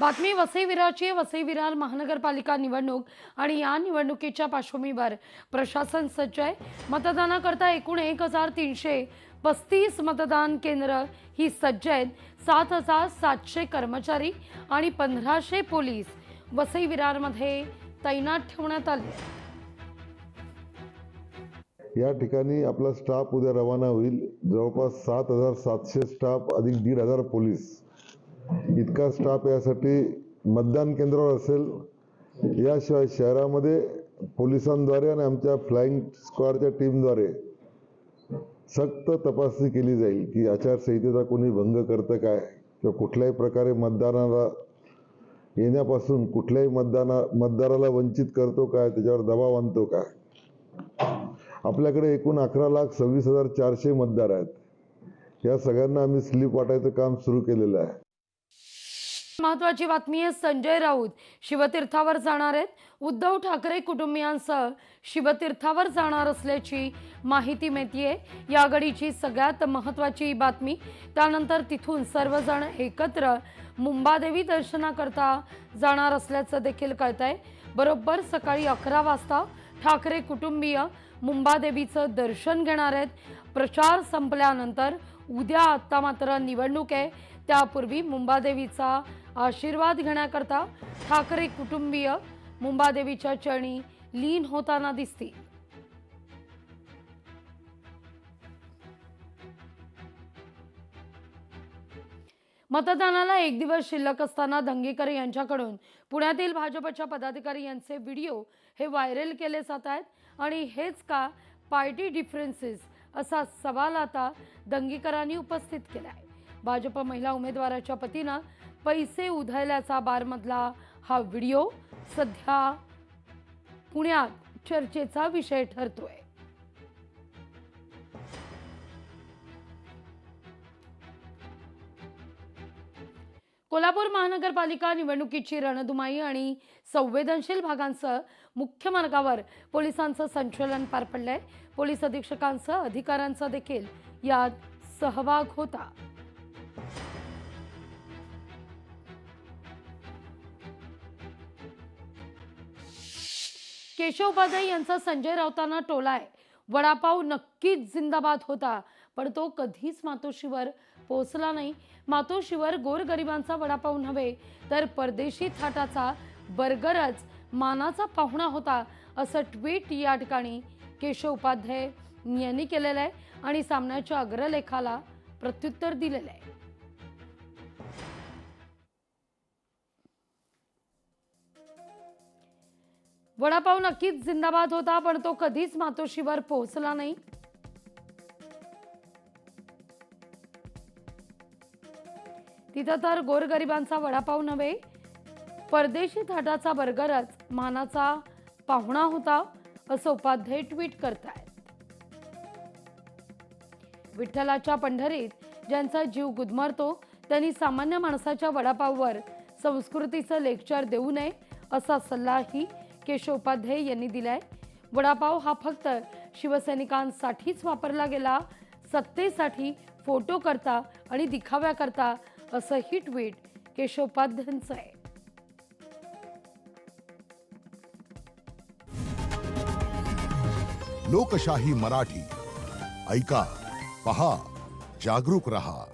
बातमी वसई विरारची आहे। वसई विरार महानगरपालिका निवडणूक आणि या निवडणुकीच्या पार्श्वभूमीवर प्रशासन सज्ज आहे। मतदानाकरता एकूण 1335 मतदान केंद्र ही सज्ज आहेत। 7700 कर्मचारी आणि 1500 पोलीस वसई विरारमध्ये तैनात ठेवण्यात आले आहेत। या ठिकाणी आपला स्टाफ उद्या रवाना होईल। जवळपास 7700 स्टाफ अधिक 1500 पोलीस इतका स्टाफ यासाठी मतदान केंद्रावर असेल। याशिवाय शहरामध्ये पोलिसांद्वारे आणि आमच्या फ्लाइंग स्क्वॉडच्या टीमद्वारे सक्त तपासणी केली जाईल की आचारसंहितेचा कोणी भंग करतं काय किंवा कुठल्याही प्रकारे मतदानाला येण्यापासून कुठल्याही मतदाराला वंचित करतो काय, त्याच्यावर दबाव आणतो काय। आपल्याकडे एकूण 11,26,400 मतदार आहेत। या सगळ्यांना आम्ही स्लिप वाटायचं काम सुरू केलेलं आहे। महत्वाची बातमी आहे, संजय राऊत शिवतीर्थावर जाणार आहेत। उद्धव ठाकरे कुटुंबियांसह शिवतीर्थावर जाणार असल्याची माहिती मिळतेय। या घडीची सगळ्यात महत्वाची बातमी। त्यानंतर तिथून सर्वजण एकत्र मुंबादेवी दर्शनाकरता जाणार असल्याचं देखील कळतंय। बरोबर सकाळी 11 वाजता ठाकरे कुटुंबीय मुंबादेवीचं दर्शन घेणार आहेत। प्रचार संपल्यानंतर उद्या आता मात्र निवडणूक आहे, त्यापूर्वी मुंबादेवीचा आशीर्वाद घेण्याकरता ठाकरे कुटुंबीय मुंबादेवीच्या चरणी लीन होताना दिसतील। मतदानाला एक दिवस शिल्लक असताना दंगेकर यांच्याकडून पुण्यातील भाजपच्या पदाधिकारी यांचे व्हिडिओ हे व्हायरल केले जात आहेत आणि हेच का पार्टी डिफरन्सेस असा सवाल आता दंगेकरांनी उपस्थित केला आहे। भाजप महिला उमेदवाराच्या पतीनं पैसे उधळल्याचा बारमधला हा व्हिडिओ सध्या पुण्यात चर्चेचा विषय ठरतोय। कोल्हापूर महानगरपालिका निवडणुकीची रणधुमाई आणि संवेदनशील भागांसह मुख्य मार्गावर पोलिसांचं संचलन पार पडलंय। पोलीस अधीक्षकांसह अधिकाऱ्यांचा देखील यात सहभाग होता। केशव उपाध्याय यांचा संजय राऊतांना टोला आहे। वडापाव नक्कीच जिंदाबाद होता, पण तो कधीच मातोश्रीवर पोहोचला नाही। मातोश्रीवर गोरगरिबांचा वडापाव नव्हे तर परदेशी थाटाचा बर्गरच मानाचा पाहुणा होता, असं ट्विट या ठिकाणी केशव उपाध्याय यांनी केलेलं आहे आणि सामन्याच्या अग्रलेखाला प्रत्युत्तर दिलेलं आहे। वडापाव नक्कीच जिंदाबाद होता, पण तो कधीच मातोश्रीवर पोहोचला नाही। तिथं तर गोरगरिबांचा वडापाव नव्हे परदेशी थाटाचा बर्गरच मानाचा पाहुणा होता, असं उपाध्याय ट्विट करतायत। विठ्ठलाच्या पंढरीत ज्यांचा जीव गुदमरतो त्यांनी सामान्य माणसाच्या वडापाववर संस्कृतीचं लेक्चर देऊ नये, असा सल्लाही केशव उपाध्याय यांनी दिलाय। वडापाव हा फक्त शिवसैनिकांसाठीच वापरला गेला, सत्तेसाठी, फोटो करता आणि दिखाव्या करता, असं ही ट्विट केशव उपाध्यायांचं आहे। लोकशाही मराठी ऐका, पहा, जागरूक रहा।